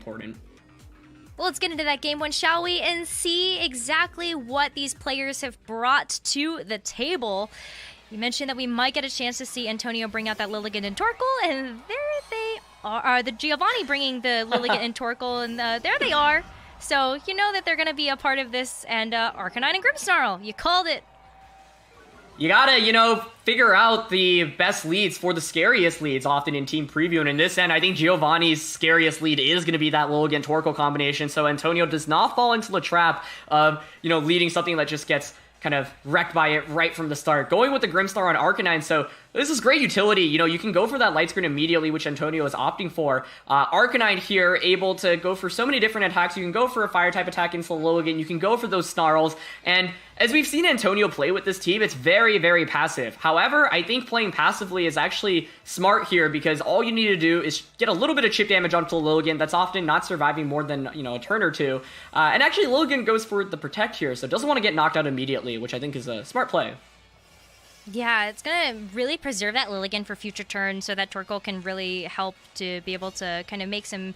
important. Well, let's get into that game one, shall we, and see exactly what these players have brought to the table. You mentioned that we might get a chance to see Antonio bring out that Lilligant and Torkoal, and there they are. The Geovanni bringing the Lilligant and Torkoal, and there they are. So you know that they're going to be a part of this, and Arcanine and Grimmsnarl. You called it. You gotta, figure out the best leads for the scariest leads often in team preview. And in this end, I think Geovanni's scariest lead is going to be that Lilligant Torkoal combination. So Antonio does not fall into the trap of, leading something that just gets kind of wrecked by it right from the start. Going with the Grimmsnarl on Arcanine, so this is great utility. You can go for that light screen immediately, which Antonio is opting for. Arcanine here, able to go for so many different attacks. You can go for a fire-type attack into Lilligant. You can go for those Snarls. And as we've seen Antonio play with this team, it's very, very passive. However, I think playing passively is actually smart here because all you need to do is get a little bit of chip damage onto Lilligant that's often not surviving more than, a turn or two. And actually, Lilligant goes for the Protect here, so it doesn't want to get knocked out immediately, which I think is a smart play. Yeah, it's going to really preserve that Lilligant for future turns so that Torkoal can really help to be able to kind of make some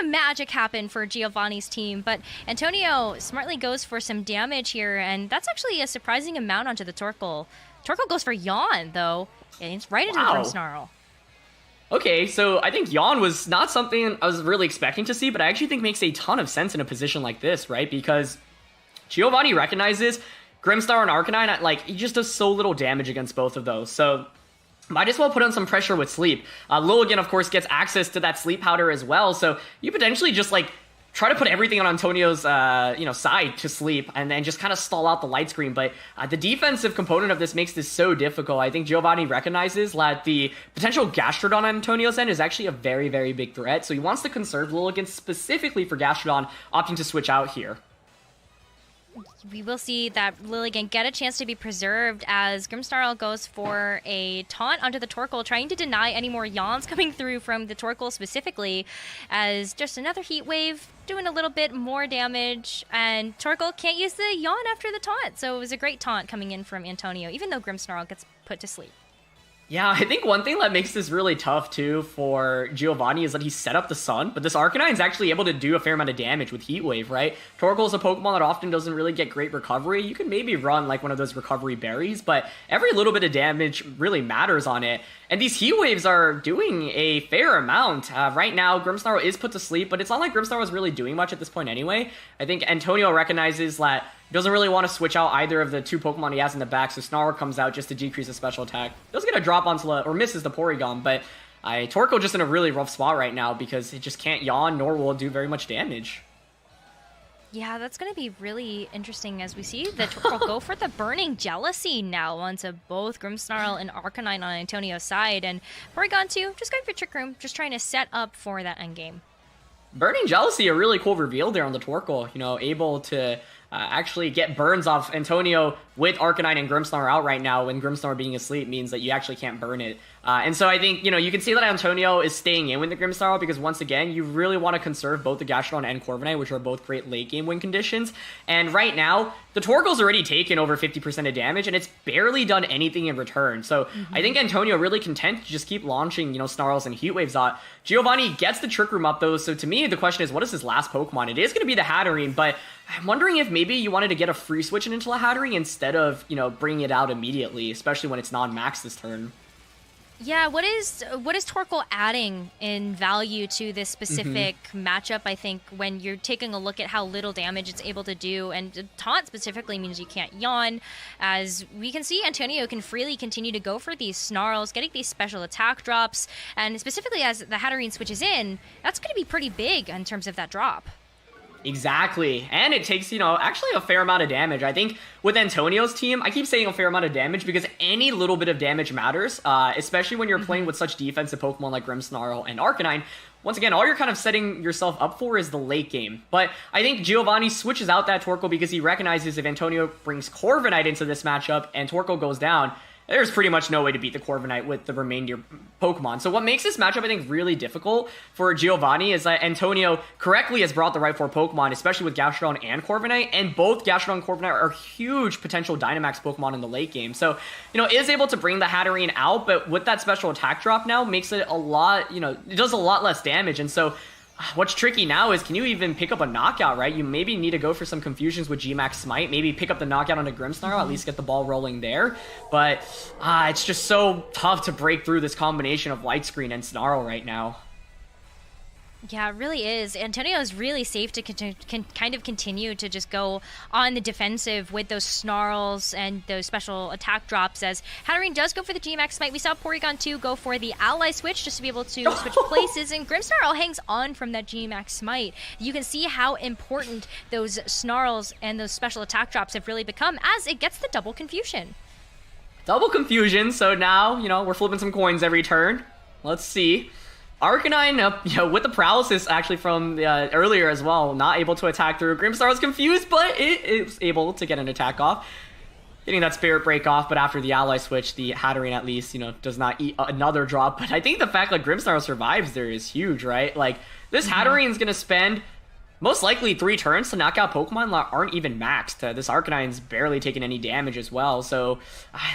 magic happen for Geovanni's team. But Antonio smartly goes for some damage here, and that's actually a surprising amount onto the Torkoal. Torkoal goes for Yawn, though, and it's right into the Grimmsnarl. Okay, so I think Yawn was not something I was really expecting to see, but I actually think makes a ton of sense in a position like this, right? Because Geovanni recognizes Grimmsnarl and Arcanine, he just does so little damage against both of those. So might as well put on some pressure with Sleep. Lilligant, of course, gets access to that Sleep Powder as well. So you potentially just, try to put everything on Antonio's, side to sleep and then just kind of stall out the light screen. But the defensive component of this makes this so difficult. I think Geovanni recognizes that the potential Gastrodon on Antonio's end is actually a very, very big threat. So he wants to conserve Lilligant specifically for Gastrodon, opting to switch out here. We will see that Lilligant get a chance to be preserved as Grimmsnarl goes for a taunt onto the Torkoal, trying to deny any more yawns coming through from the Torkoal specifically, as just another Heat Wave doing a little bit more damage, and Torkoal can't use the yawn after the taunt, so it was a great taunt coming in from Antonio, even though Grimmsnarl gets put to sleep. Yeah, I think one thing that makes this really tough, too, for Geovanni is that he set up the Sun, but this Arcanine's actually able to do a fair amount of damage with Heat Wave, right? Torkoal's a Pokemon that often doesn't really get great recovery. You can maybe run, one of those recovery berries, but every little bit of damage really matters on it. And these Heat Waves are doing a fair amount. Right now, Grimmsnarl is put to sleep, but it's not like Grimmsnarl was really doing much at this point anyway. I think Antonio recognizes that he doesn't really want to switch out either of the two Pokemon he has in the back, so Snarl comes out just to decrease the special attack. Does get a drop onto or misses the Porygon, but Torkoal just in a really rough spot right now because it just can't yawn, nor will it do very much damage. Yeah, that's going to be really interesting as we see the Torkoal go for the Burning Jealousy now onto both Grimmsnarl and Arcanine on Antonio's side, and Porygon 2 just going for Trick Room, just trying to set up for that endgame. Burning Jealousy, a really cool reveal there on the Torkoal, able to actually get burns off Antonio with Arcanine and Grimmsnarl out right now, when Grimmsnarl being asleep means that you actually can't burn it. And so I think, you can see that Antonio is staying in with the Grimmsnarl because, once again, you really want to conserve both the Gastrodon and Corviknight, which are both great late-game win conditions. And right now, the Torkoal's already taken over 50% of damage, and it's barely done anything in return. So I think Antonio really content to just keep launching, Snarls and Heat Waves out. Geovanni gets the Trick Room up, though, so to me, the question is, what is his last Pokemon? It is going to be the Hatterene, but I'm wondering if maybe you wanted to get a free switch into the Hatterene instead of, bringing it out immediately, especially when it's non-max this turn. Yeah, what is Torkoal adding in value to this specific matchup, I think, when you're taking a look at how little damage it's able to do, and taunt specifically means you can't yawn, as we can see Antonio can freely continue to go for these Snarls, getting these special attack drops, and specifically as the Hatterene switches in, that's going to be pretty big in terms of that drop. Exactly, and it takes, actually a fair amount of damage. I think with Antonio's team, I keep saying a fair amount of damage because any little bit of damage matters, especially when you're playing with such defensive Pokemon like Grimmsnarl and Arcanine. Once again, all you're kind of setting yourself up for is the late game. But I think Geovanni switches out that Torkoal because he recognizes if Antonio brings Corviknight into this matchup and Torkoal goes down, there's pretty much no way to beat the Corviknight with the remainder Pokemon. So what makes this matchup, I think, really difficult for Geovanni is that Antonio correctly has brought the right four Pokemon, especially with Gastrodon and Corviknight, and both Gastrodon and Corviknight are huge potential Dynamax Pokemon in the late game. So, is able to bring the Hatterene out, but with that special attack drop now, makes it a lot, it does a lot less damage. And so what's tricky now is, can you even pick up a knockout, right? You maybe need to go for some confusions with G-Max Smite, maybe pick up the knockout on a Grimmsnarl, at least get the ball rolling there. But it's just so tough to break through this combination of Light Screen and Snarl right now. Yeah, it really is. Antonio is really safe to kind of continue to just go on the defensive with those snarls and those special attack drops, as Hatterene does go for the G-Max Smite. We saw Porygon 2 go for the ally switch just to be able to switch places, and Grimmsnarl hangs on from that G-Max Smite. You can see how important those snarls and those special attack drops have really become, as it gets the double confusion. Double confusion, so now, we're flipping some coins every turn. Let's see. Arcanine, with the paralysis actually from earlier as well, not able to attack through. Grimmsnarl was confused, but it was able to get an attack off. Getting that Spirit Break off, but after the ally switch, the Hatterene at least, does not eat another drop. But I think the fact that Grimmsnarl survives there is huge, right? Like, this Hatterene is going to spend most likely 3 turns to knock out Pokemon that aren't even maxed. This Arcanine's barely taken any damage as well, so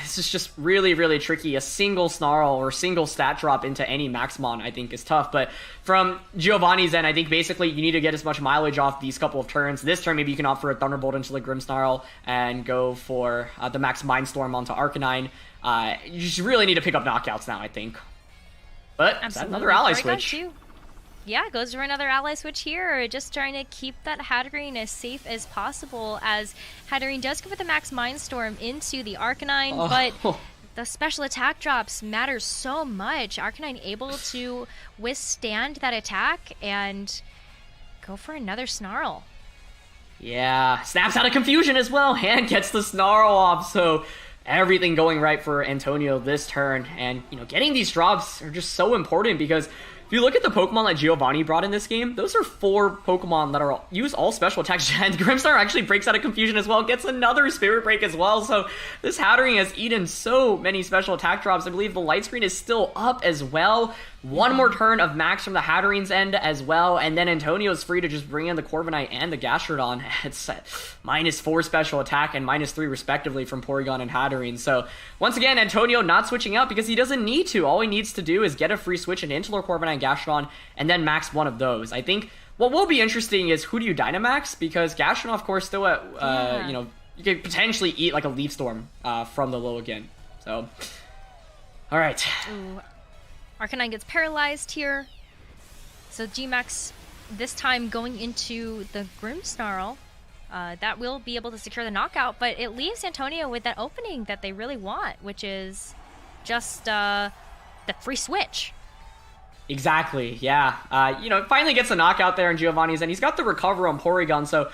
this is just really, really tricky. A single Snarl or single stat drop into any Maxmon, I think, is tough. But from Geovanni's end, I think basically you need to get as much mileage off these couple of turns. This turn, maybe you can opt for a Thunderbolt into the Grimmsnarl and go for the Max Mindstorm onto Arcanine. You just really need to pick up knockouts now, I think. But another ally switch. Yeah, goes for another ally switch here, just trying to keep that Hatterene as safe as possible, as Hatterene does go for the Max Mindstorm into the Arcanine, but the special attack drops matter so much. Arcanine able to withstand that attack and go for another Snarl. Yeah, snaps out of confusion as well, and gets the Snarl off, so everything going right for Antonio this turn. And, getting these drops are just so important, because if you look at the Pokemon that Geovanni brought in this game, those are 4 Pokemon that use all special attacks, and Grimmsnarl actually breaks out of confusion as well, gets another Spirit Break as well, so this Hatterene has eaten so many special attack drops. I believe the Light Screen is still up as well. One more turn of max from the Hatterene's end as well, and then Antonio's free to just bring in the Corviknight and the Gastrodon. It's -4 special attack and -3 respectively from Porygon and Hatterene. So once again, Antonio not switching out because he doesn't need to. All he needs to do is get a free switch into Interlore, Corviknight, and Gastrodon, and then max one of those. I think what will be interesting is who do you Dynamax, because Gastrodon, of course, still at, you could potentially eat like a Leaf Storm from the Lilligant. So, all right. Ooh. Arcanine gets paralyzed here. So G-Max this time going into the Grimmsnarl. That will be able to secure the knockout, but it leaves Antonio with that opening that they really want, which is just the free switch. Exactly, yeah. Finally gets a knockout there in Geovanni's, and he's got the recover on Porygon, so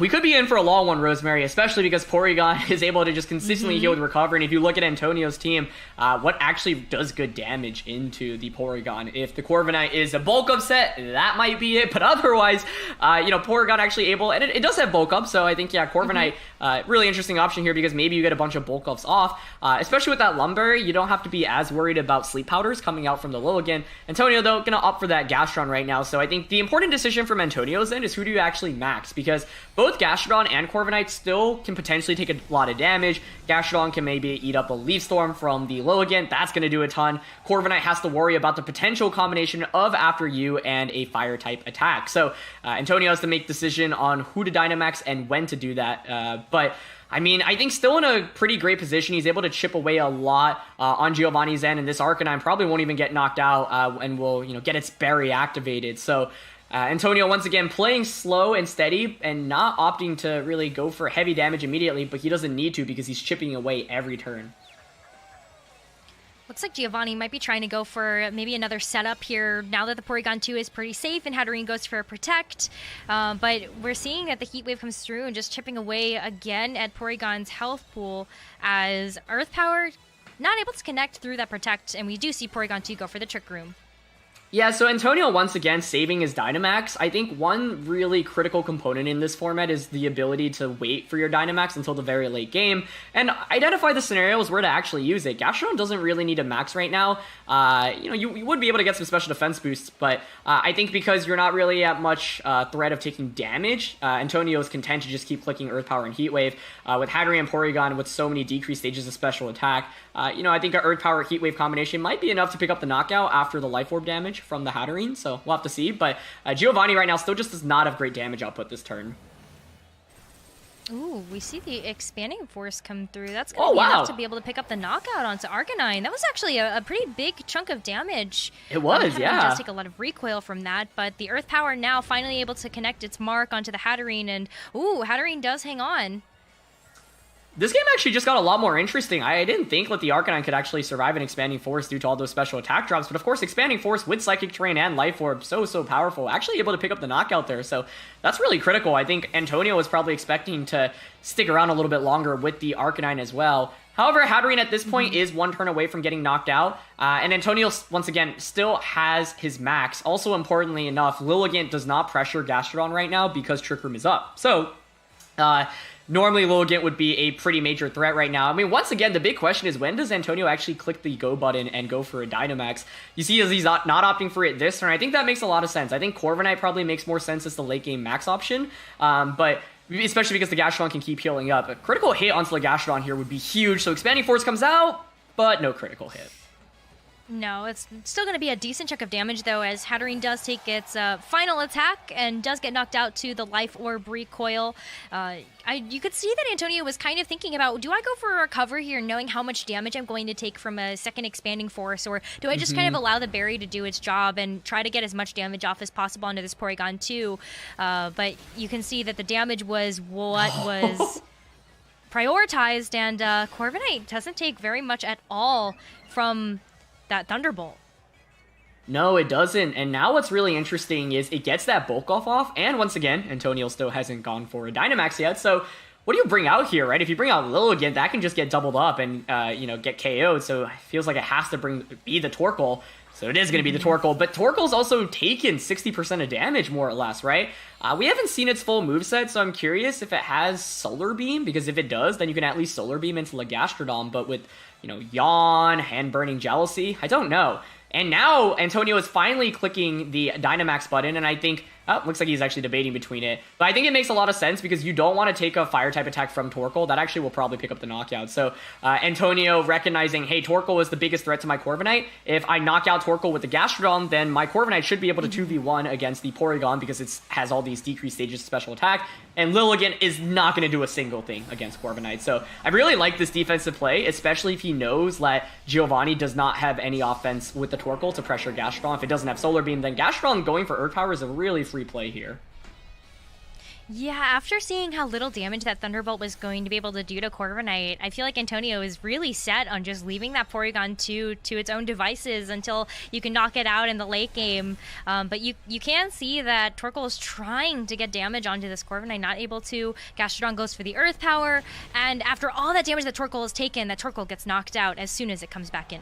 we could be in for a long one, Rosemary, especially because Porygon is able to just consistently heal with recover. And if you look at Antonio's team, what actually does good damage into the Porygon? If the Corviknight is a bulk up set, that might be it. But otherwise, Porygon actually able, and it does have bulk up. So I think, Corviknight, really interesting option here, because maybe you get a bunch of bulk ups off. Especially with that Lumberry, you don't have to be as worried about Sleep Powders coming out from the Lilligant. Antonio, though, gonna opt for that Gastrodon right now. So I think the important decision from Antonio's end is who do you actually max, because both Gastrodon and Corviknight still can potentially take a lot of damage. Gastrodon can maybe eat up a Leaf Storm from the Lilligant. That's going to do a ton. Corviknight has to worry about the potential combination of After You and a Fire-type attack. So Antonio has to make decision on who to Dynamax and when to do that. But I think still in a pretty great position. He's able to chip away a lot on Geovanni's end, and this Arcanine probably won't even get knocked out and will get its berry activated. So Antonio, once again, playing slow and steady and not opting to really go for heavy damage immediately, but he doesn't need to because he's chipping away every turn. Looks like Geovanni might be trying to go for maybe another setup here now that the Porygon 2 is pretty safe and Hatterene goes for a Protect. But we're seeing that the Heat Wave comes through and just chipping away again at Porygon's health pool, as Earth Power not able to connect through that Protect, and we do see Porygon 2 go for the Trick Room. Yeah, so Antonio once again saving his Dynamax. I think one really critical component in this format is the ability to wait for your Dynamax until the very late game and identify the scenarios where to actually use it. Gastrodon doesn't really need a max right now. You would be able to get some special defense boosts, but I think because you're not really at much threat of taking damage, Antonio is content to just keep clicking Earth Power and Heat Wave. With Hatterene and Porygon with so many decreased stages of special attack, I think an Earth Power Heat Wave combination might be enough to pick up the knockout after the Life Orb damage. damage from the Hatterene, so we'll have to see. But Geovanni right now still just does not have great damage output this turn. Ooh, we see the expanding force come through. That's going to be enough to be able to pick up the knockout onto Arcanine. That was actually a pretty big chunk of damage. It was, yeah. It does take a lot of recoil from that, but the Earth Power now finally able to connect its mark onto the Hatterene, and ooh, Hatterene does hang on. This game actually just got a lot more interesting. I didn't think that the Arcanine could actually survive an Expanding Force due to all those special attack drops, but of course Expanding Force with Psychic Terrain and Life Orb, so powerful. Actually able to pick up the knockout there, so that's really critical. I think Antonio was probably expecting to stick around a little bit longer with the Arcanine as well. However, Hatterene at this point is one turn away from getting knocked out, and Antonio, once again, still has his max. Also, importantly enough, Lilligant does not pressure Gastrodon right now because Trick Room is up. So, normally Lilligant would be a pretty major threat right now. I mean, once again, the big question is when does Antonio actually click the go button and go for a Dynamax? You see as he's not opting for it this turn, I think that makes a lot of sense. I think Corviknight probably makes more sense as the late game max option, but especially because the Gastrodon can keep healing up. A critical hit onto the Gastrodon here would be huge, so Expanding Force comes out, but no critical hit. No, it's still going to be a decent chunk of damage, though, as Hatterene does take its final attack and does get knocked out to the Life Orb recoil. You could see that Antonio was kind of thinking about, do I go for a recover here knowing how much damage I'm going to take from a second Expanding Force, or do I just kind of allow the berry to do its job and try to get as much damage off as possible onto this Porygon 2? But you can see that the damage was what was prioritized, and Corviknight doesn't take very much at all from that Thunderbolt. No, it doesn't. And now what's really interesting is it gets that Bulk off, and once again, Antonio still hasn't gone for a Dynamax yet, so what do you bring out here, right? If you bring out Lilligant, that can just get doubled up and, get KO'd, so it feels like it has to be the Torkoal. So it is going to be the Torkoal, but Torkoal's also taken 60% of damage, more or less, right? We haven't seen its full moveset, so I'm curious if it has Solar Beam, because if it does, then you can at least Solar Beam into Gastrodon, but with, Yawn, Hand-Burning Jealousy, I don't know. And now Antonio is finally clicking the Dynamax button, and I think, looks like he's actually debating between it. But I think it makes a lot of sense because you don't want to take a Fire-type attack from Torkoal. That actually will probably pick up the knockout. So Antonio recognizing, hey, Torkoal is the biggest threat to my Corviknight. If I knock out Torkoal with the Gastrodon, then my Corviknight should be able to 2v1 against the Porygon because it has all these decreased stages of special attack. And Lilligant is not going to do a single thing against Corviknight. So I really like this defensive play, especially if he knows that Geovanni does not have any offense with the Torkoal to pressure Gastrodon. If it doesn't have Solar Beam, then Gastrodon going for Earth Power is a really free play here. Yeah, after seeing how little damage that Thunderbolt was going to be able to do to Corviknight, I feel like Antonio is really set on just leaving that Porygon 2 to its own devices until you can knock it out in the late game. But you can see that Torkoal is trying to get damage onto this Corviknight, not able to. Gastrodon goes for the Earth Power, and after all that damage that Torkoal has taken, that Torkoal gets knocked out as soon as it comes back in.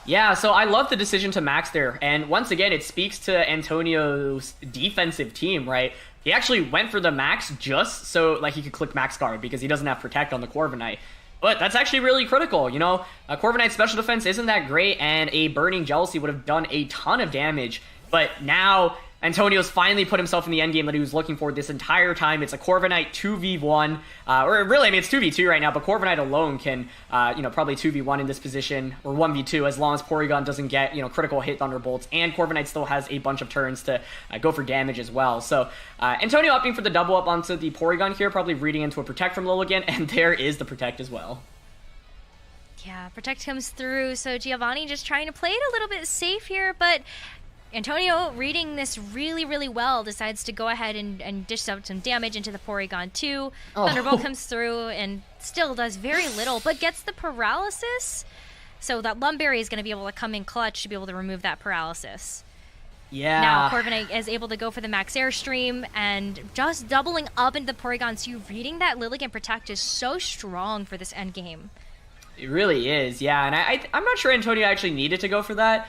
Yeah, so I love the decision to max there, and once again, it speaks to Antonio's defensive team, right? He actually went for the max just so he could click Max Guard because he doesn't have Protect on the Corviknight. But that's actually really critical, Corviknight's special defense isn't that great, and a Burning Jealousy would have done a ton of damage, but now Antonio's finally put himself in the endgame that he was looking for this entire time. It's a Corviknight 2v1, or really, it's 2v2 right now, but Corviknight alone can, probably 2v1 in this position, or 1v2, as long as Porygon doesn't get, critical hit Thunderbolts, and Corviknight still has a bunch of turns to go for damage as well. So, Antonio opting for the double up onto the Porygon here, probably reading into a Protect from Lilligant, and there is the Protect as well. Yeah, Protect comes through, so Geovanni just trying to play it a little bit safe here, but Antonio, reading this really, really well, decides to go ahead and dish out some damage into the Porygon 2. Thunderbolt comes through and still does very little, but gets the paralysis. So that Lumberry is going to be able to come in clutch to be able to remove that paralysis. Yeah. Now Corviknight is able to go for the Max Airstream, and just doubling up into the Porygon 2, reading that Lilligant Protect is so strong for this endgame. It really is, yeah, and I'm not sure Antonio actually needed to go for that.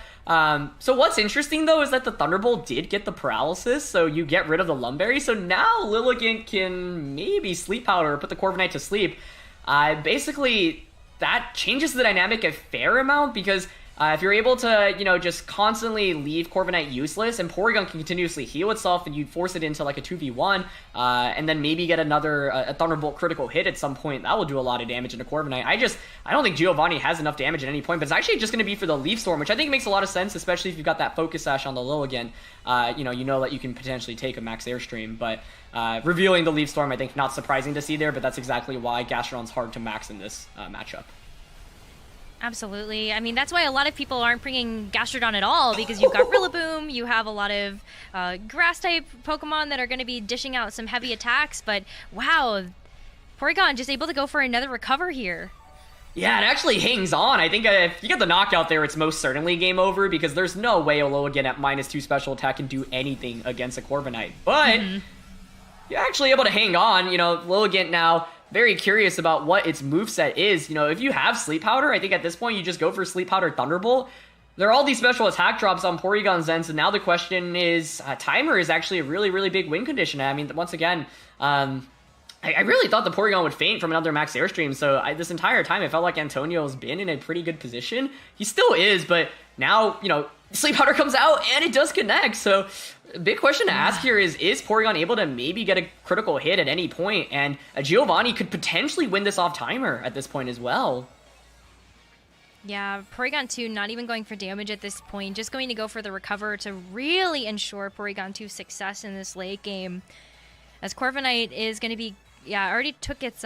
So what's interesting, though, is that the Thunderbolt did get the paralysis, so you get rid of the Lumberry, so now Lilligant can maybe Sleep Powder or put the Corviknight to sleep. Basically, that changes the dynamic a fair amount, because If you're able to, just constantly leave Corviknight useless, and Porygon can continuously heal itself, and you force it into like a 2v1, and then maybe get another a Thunderbolt critical hit at some point, that will do a lot of damage into Corviknight. I don't think Geovanni has enough damage at any point, but it's actually just going to be for the Leaf Storm, which I think makes a lot of sense, especially if you've got that Focus Sash on the Lilligant. You know that you can potentially take a Max Airstream, but revealing the Leaf Storm, I think, not surprising to see there, but that's exactly why Gastrodon's hard to max in this matchup. Absolutely. I mean, that's why a lot of people aren't bringing Gastrodon at all, because you've got Rillaboom, you have a lot of grass-type Pokemon that are going to be dishing out some heavy attacks, but wow, Porygon just able to go for another recover here. Yeah, it actually hangs on. I think if you get the knockout there, it's most certainly game over, because there's no way Alolan at -2 special attack can do anything against a Corviknight. But you're actually able to hang on. Lilligant now very curious about what its moveset is. If you have Sleep Powder, I think at this point you just go for Sleep Powder Thunderbolt. There are all these special attack drops on Porygon's end, so now the question is, Timer is actually a really, really big win condition. I mean, once again, I really thought the Porygon would faint from another Max Airstream, so this entire time it felt like Antonio's been in a pretty good position. He still is, but now, Sleep Powder comes out and it does connect, so big question to ask here is Porygon able to maybe get a critical hit at any point? And Geovanni could potentially win this off Timer at this point as well. Yeah, Porygon 2 not even going for damage at this point, just going to go for the recover to really ensure Porygon 2's success in this late game. As Corviknight is going to be, already took its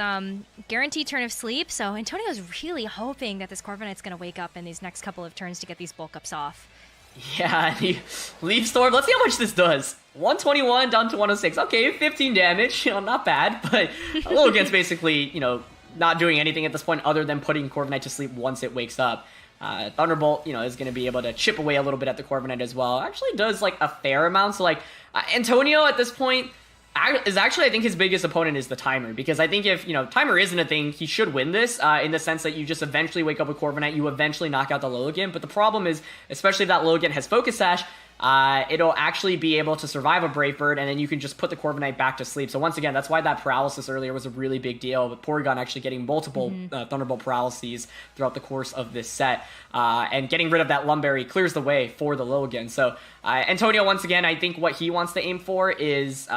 guaranteed turn of sleep, so Antonio's really hoping that this Corviknight's going to wake up in these next couple of turns to get these bulk ups off. Yeah, Leaf Storm. Let's see how much this does. 121 down to 106. Okay, 15 damage. Not bad, but Lilligant's basically, not doing anything at this point other than putting Corviknight to sleep once it wakes up. Thunderbolt, is going to be able to chip away a little bit at the Corviknight as well. Actually does, a fair amount. So, Antonio at this point is actually, I think his biggest opponent is the Timer, because I think if, Timer isn't a thing, he should win this, in the sense that you just eventually wake up with Corviknight, you eventually knock out the Lilligant, but the problem is, especially if that Lilligant has Focus Sash, it'll actually be able to survive a Brave Bird, and then you can just put the Corviknight back to sleep. So once again, that's why that paralysis earlier was a really big deal, with Porygon actually getting multiple Thunderbolt paralyses throughout the course of this set, and getting rid of that Lumberry clears the way for the Lilligant. So Antonio, once again, I think what he wants to aim for is,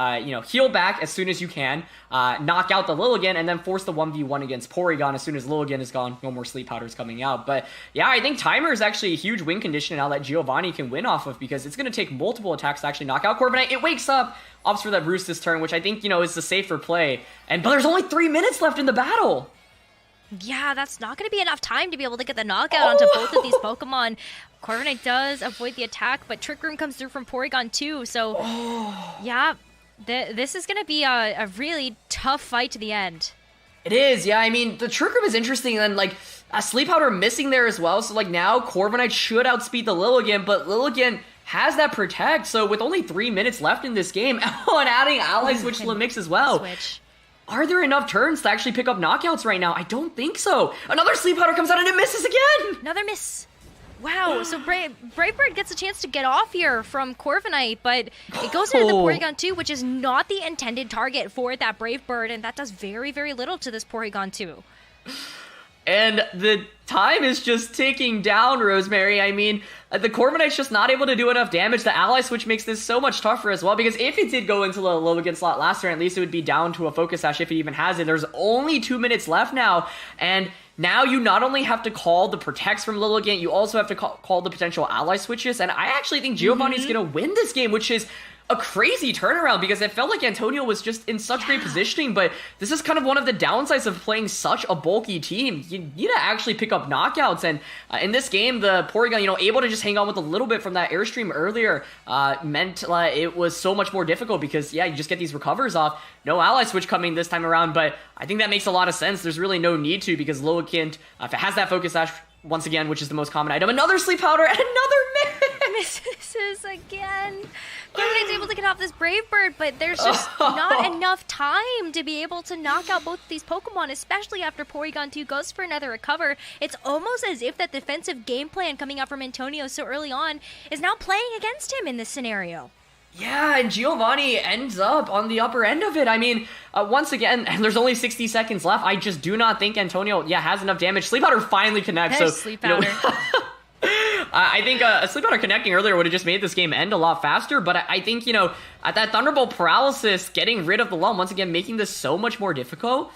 heal back as soon as you can, knock out the Lilligant, and then force the 1v1 against Porygon as soon as Lilligant is gone. No more Sleep Powders coming out. But yeah, I think Timer is actually a huge win condition now that Geovanni can win off of, because it's going to take multiple attacks to actually knock out Corviknight. It wakes up, opts for that Roost this turn, which I think, is the safer play. But there's only 3 minutes left in the battle. Yeah, that's not going to be enough time to be able to get the knockout onto both of these Pokemon. Corviknight does avoid the attack, but Trick Room comes through from Porygon too. So, yeah, this is going to be a really tough fight to the end. It is, yeah. I mean, the Trick Room is interesting, and a Sleep Powder missing there as well. So now Corviknight should outspeed the Lilligant, but Lilligant has that Protect. So with only 3 minutes left in this game, and adding Ally Switch to the mix as well. Are there enough turns to actually pick up knockouts right now? I don't think so. Another Sleep Powder comes out and it misses again. Another miss. Wow, so Brightbird gets a chance to get off here from Corviknight, but it goes into the Porygon 2, which is not the intended target for that Brave Bird, and that does very, very little to this Porygon 2. And the time is just ticking down, Rosemary. I mean, the Corviknight's just not able to do enough damage. The Ally Switch makes this so much tougher as well, because if it did go into the Lilligant slot last turn, at least it would be down to a Focus Sash if it even has it. There's only 2 minutes left now, and now you not only have to call the Protects from Lilligant, you also have to call the potential Ally Switches, and I actually think Geovanni's going to win this game, which is a crazy turnaround, because it felt like Antonio was just in such great positioning, but this is kind of one of the downsides of playing such a bulky team. You need to actually pick up knockouts, and in this game, the Porygon, able to just hang on with a little bit from that Airstream earlier, meant it was so much more difficult, because, yeah, you just get these recovers off. No Ally Switch coming this time around, but I think that makes a lot of sense. There's really no need to, because Lilligant, if it has that Focus Sash, once again, which is the most common item, another Sleep Powder, and another miss! Misses again. Corviknight's able to get off this Brave Bird, but there's just not enough time to be able to knock out both of these Pokemon, especially after Porygon 2 goes for another recover. It's almost as if that defensive game plan coming out from Antonio so early on is now playing against him in this scenario. Yeah, and Geovanni ends up on the upper end of it. I mean, once again, there's only 60 seconds left. I just do not think Antonio, has enough damage. Sleep Powder finally connects. Sleep Powder. I think a Sleep Powder connecting earlier would have just made this game end a lot faster, but I think, at that Thunderbolt paralysis, getting rid of the Lum, once again, making this so much more difficult.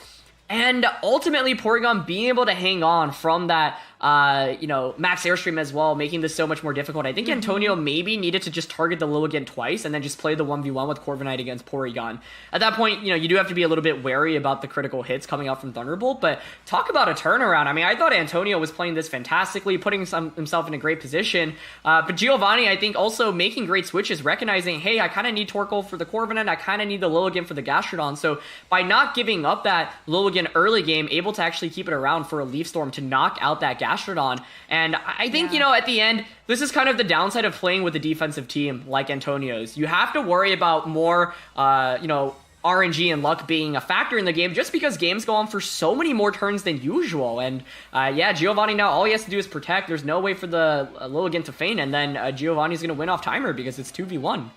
And ultimately, Porygon being able to hang on from that, max airstream as well, making this so much more difficult. I think Antonio maybe needed to just target the Lilligant twice and then just play the 1v1 with Corviknight against Porygon. At that point, you do have to be a little bit wary about the critical hits coming out from Thunderbolt, but talk about a turnaround. I mean, I thought Antonio was playing this fantastically, putting himself in a great position, but Geovanni, I think, also making great switches, recognizing, hey, I kind of need Torkoal for the Corviknight, I kind of need the Lilligant for the Gastrodon, so by not giving up that Lilligant early game, able to actually keep it around for a Leaf Storm to knock out that Gastrodon. And I think, at the end, this is kind of the downside of playing with a defensive team like Antonio's. You have to worry about more, RNG and luck being a factor in the game just because games go on for so many more turns than usual. And Geovanni now, all he has to do is protect. There's no way for the Lilligant to feint, and then Giovanni's going to win off timer because it's 2v1.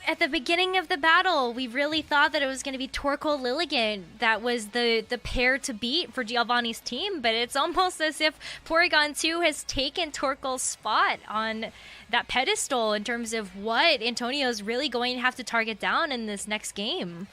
At the beginning of the battle, we really thought that it was going to be Torkoal Lilligant that was the pair to beat for Giovanni's team, but it's almost as if Porygon 2 has taken Torkoal's spot on that pedestal in terms of what Antonio's really going to have to target down in this next game.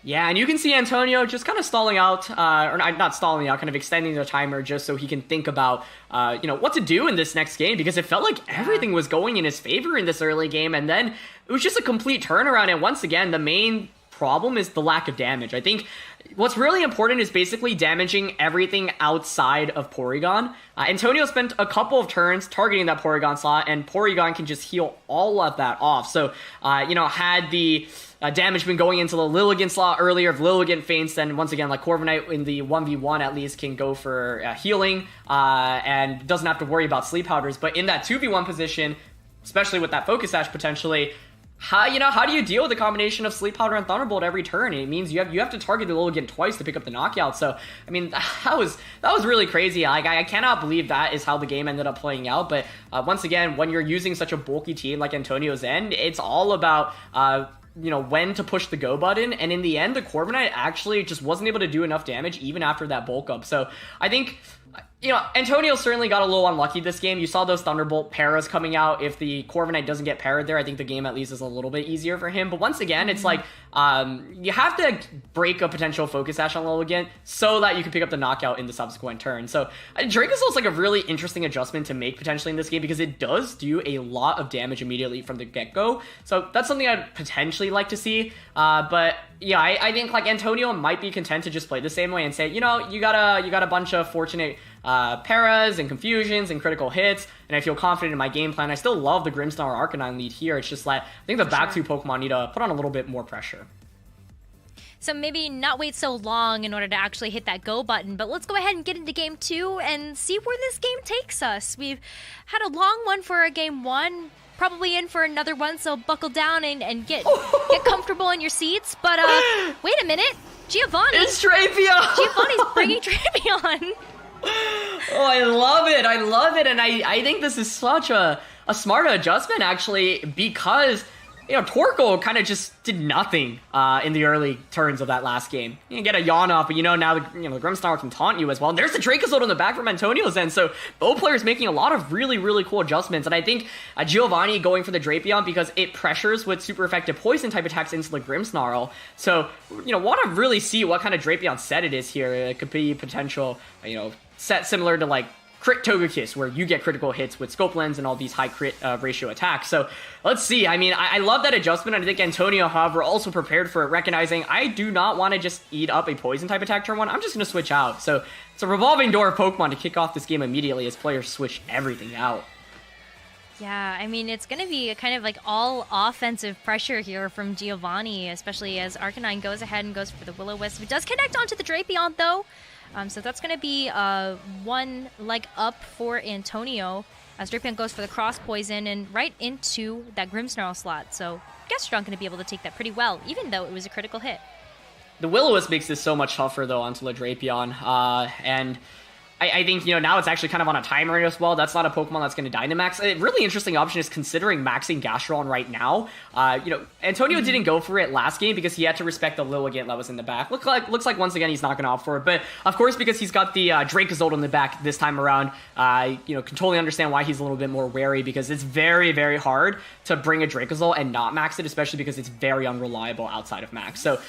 Yeah, and you can see Antonio just kind of stalling out, or not stalling out, kind of extending the timer just so he can think about, what to do in this next game, because it felt like everything was going in his favor in this early game, and then it was just a complete turnaround, and once again, the main problem is the lack of damage. I think what's really important is basically damaging everything outside of Porygon. Antonio spent a couple of turns targeting that Porygon slot, and Porygon can just heal all of that off. So, had the damage been going into the Lilligant slot earlier, if Lilligant feints, then once again, like Corviknight in the 1v1 at least can go for healing, and doesn't have to worry about Sleep Powders. But in that 2v1 position, especially with that Focus Sash potentially, how do you deal with the combination of Sleep Powder and Thunderbolt every turn? It means you have to target the Lilligant twice to pick up the knockout. So, I mean, that was really crazy. Like, I cannot believe that is how the game ended up playing out. But once again, when you're using such a bulky team like Antonio's End, it's all about when to push the go button. And in the end, the Corviknight actually just wasn't able to do enough damage even after that bulk up. So I think, Antonio certainly got a little unlucky this game. You saw those Thunderbolt paras coming out. If the Corviknight doesn't get parried there, I think the game at least is a little bit easier for him. But once again, it's like, you have to break a potential Focus Sash on Lilligant so that you can pick up the knockout in the subsequent turn. So Dracozolt is like a really interesting adjustment to make potentially in this game because it does do a lot of damage immediately from the get-go. So that's something I'd potentially like to see. But yeah, I think like Antonio might be content to just play the same way and say, you got a bunch of fortunate paras and confusions and critical hits, and I feel confident in my game plan. I still love the Grimmsnarl Arcanine lead here. It's just like, I think the back two Pokemon need to put on a little bit more pressure. So maybe not wait so long in order to actually hit that go button, but let's go ahead and get into game 2 and see where this game takes us. We've had a long one for a game 1, probably in for another one, so buckle down and get comfortable in your seats. But wait a minute, Geovanni. It's Drapion! Giovanni's bringing Drapion. Oh, I love it, and I think this is such a smart adjustment, actually, because, Torkoal kind of just did nothing in the early turns of that last game. You get a yawn off, but now the Grimmsnarl can taunt you as well. And there's the Dracozolt in the back from Antonio's end, so both players making a lot of really, really cool adjustments, and I think Geovanni going for the Drapion because it pressures with super effective poison type attacks into the Grimmsnarl. So, want to really see what kind of Drapion set it is here. It could be potential, set similar to like Crit Togekiss, where you get critical hits with Scope Lens and all these high crit ratio attacks. So let's see. I mean, I love that adjustment, and I think Antonio, however, also prepared for it, recognizing I do not want to just eat up a poison type attack turn 1. I'm just going to switch out. So it's a revolving door of Pokemon to kick off this game immediately as players switch everything out. Yeah, I mean, it's going to be a kind of like all offensive pressure here from Geovanni, especially as Arcanine goes ahead and goes for the Will-O-Wisp. It does connect onto the Drapion, though. So that's going to be one leg up for Antonio as Drapion goes for the Cross Poison and right into that Grimmsnarl slot. So Gastrodon going to be able to take that pretty well, even though it was a critical hit. The Will-O-Wisp makes this so much tougher, though, onto the Drapion. And I think, now it's actually kind of on a timer as well. That's not a Pokemon that's going to Dynamax. A really interesting option is considering maxing Gastrodon right now. Antonio didn't go for it last game because he had to respect the Lilligant that was in the back. Looks like once again he's not going to opt for it. But of course, because he's got the Dracozolt in the back this time around, can totally understand why he's a little bit more wary, because it's very, very hard to bring a Dracozolt and not max it, especially because it's very unreliable outside of max. So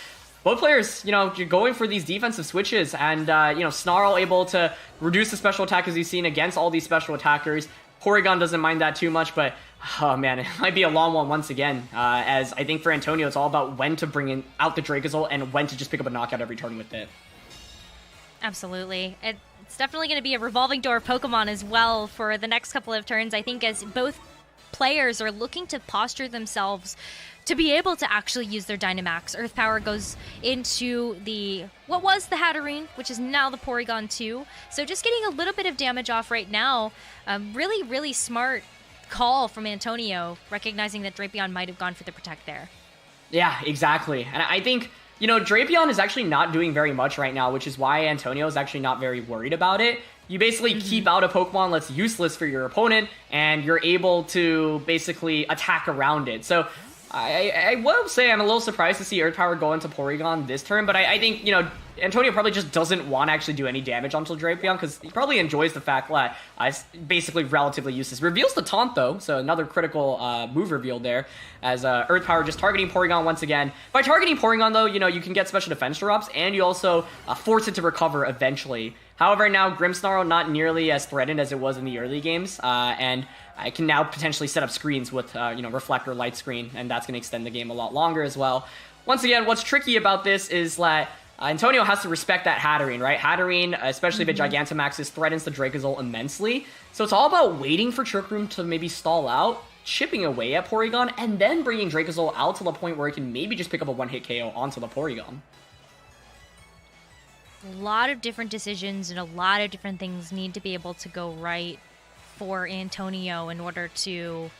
both players, you're going for these defensive switches, and, Snarl able to reduce the special attack as you've seen against all these special attackers. Porygon doesn't mind that too much, but, oh man, it might be a long one once again, as I think for Antonio, it's all about when to bring out the Dracozolt and when to just pick up a knockout every turn with it. Absolutely. It's definitely going to be a revolving door of Pokemon as well for the next couple of turns, I think, as both players are looking to posture themselves to be able to actually use their Dynamax. Earth Power goes into what was the Hatterene, which is now the Porygon 2. So just getting a little bit of damage off right now. Really, really smart call from Antonio, recognizing that Drapion might have gone for the Protect there. Yeah, exactly. And I think, Drapion is actually not doing very much right now, which is why Antonio is actually not very worried about it. You basically keep out a Pokemon that's useless for your opponent, and you're able to basically attack around it. So I will say I'm a little surprised to see Earth Power go into Porygon this turn, but I think, Antonio probably just doesn't want to actually do any damage onto Drapion, because he probably enjoys the fact that it's basically relatively useless. Reveals the Taunt, though, so another critical move revealed there, as Earth Power just targeting Porygon once again. By targeting Porygon, though, you can get special defense drops, and you also force it to recover eventually. However, now Grimmsnarl not nearly as threatened as it was in the early games, and I can now potentially set up screens with, Reflector, Light Screen, and that's going to extend the game a lot longer as well. Once again, what's tricky about this is that Antonio has to respect that Hatterene, right? Hatterene, especially if it Gigantamaxes, threatens the Dracozolt immensely. So it's all about waiting for Trick Room to maybe stall out, chipping away at Porygon, and then bringing Dracozolt out to the point where it can maybe just pick up a one-hit KO onto the Porygon. A lot of different decisions and a lot of different things need to be able to go right for Antonio in order to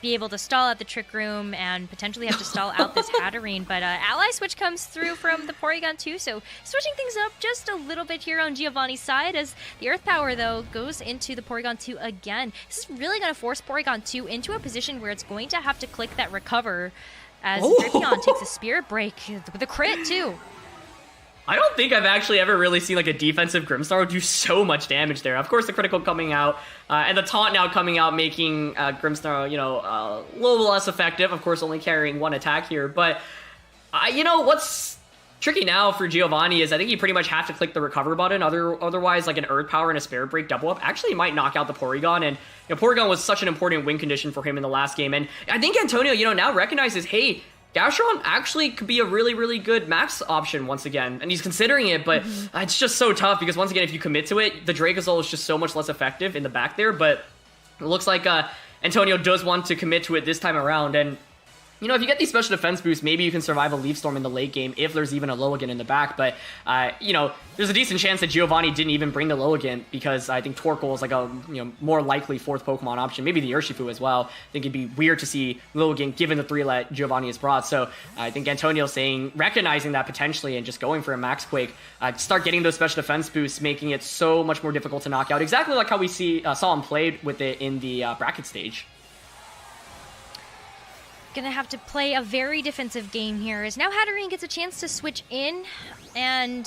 be able to stall out the Trick Room and potentially have to stall out this Hatterene. But Ally Switch comes through from the Porygon 2, so switching things up just a little bit here on Geovanni's side, as the Earth Power, though, goes into the Porygon 2 again. This is really going to force Porygon 2 into a position where it's going to have to click that Recover, as Drapion takes a Spirit Break with a crit, too. I don't think I've actually ever really seen like a defensive Grimmsnarl do so much damage there. Of course, the critical coming out, and the taunt now coming out, making Grimmsnarl, a little less effective. Of course, only carrying one attack here. But, what's tricky now for Geovanni is I think you pretty much have to click the Recover button. Otherwise, like an Earth Power and a Spirit Break double up actually might knock out the Porygon. And Porygon was such an important win condition for him in the last game. And I think Antonio, now recognizes, hey, Gastrodon actually could be a really, really good max option once again, and he's considering it, but it's just so tough because once again, if you commit to it, the Dracozolt is just so much less effective in the back there, but it looks like Antonio does want to commit to it this time around, and if you get these special defense boosts, maybe you can survive a Leaf Storm in the late game if there's even a Lilligant in the back. But, there's a decent chance that Geovanni didn't even bring the Lilligant because I think Torkoal is like a more likely fourth Pokemon option. Maybe the Urshifu as well. I think it'd be weird to see Lilligant given the 3-let Geovanni has brought. So I think Antonio recognizing that potentially and just going for a Max Quake, start getting those special defense boosts, making it so much more difficult to knock out. Exactly like how we saw him play with it in the bracket stage. Gonna have to play a very defensive game here, as now Hatterene gets a chance to switch in, and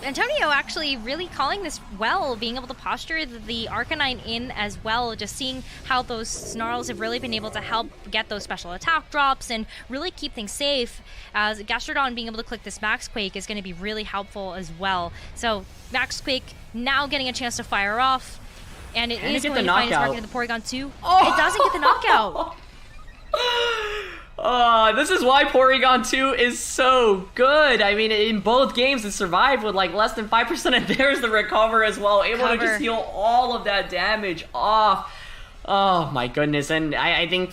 Antonio actually really calling this well, being able to posture the Arcanine in as well, just seeing how those Snarls have really been able to help get those special attack drops and really keep things safe. As Gastrodon being able to click this Max Quake is going to be really helpful as well. So Max Quake now getting a chance to fire off, and it is going to find its mark into the Porygon 2. It doesn't get the knockout. This is why Porygon 2 is so good. I mean, in both games, it survived with like less than 5%, and there's the Recover as well, able to just heal all of that damage off. Oh my goodness. And I think,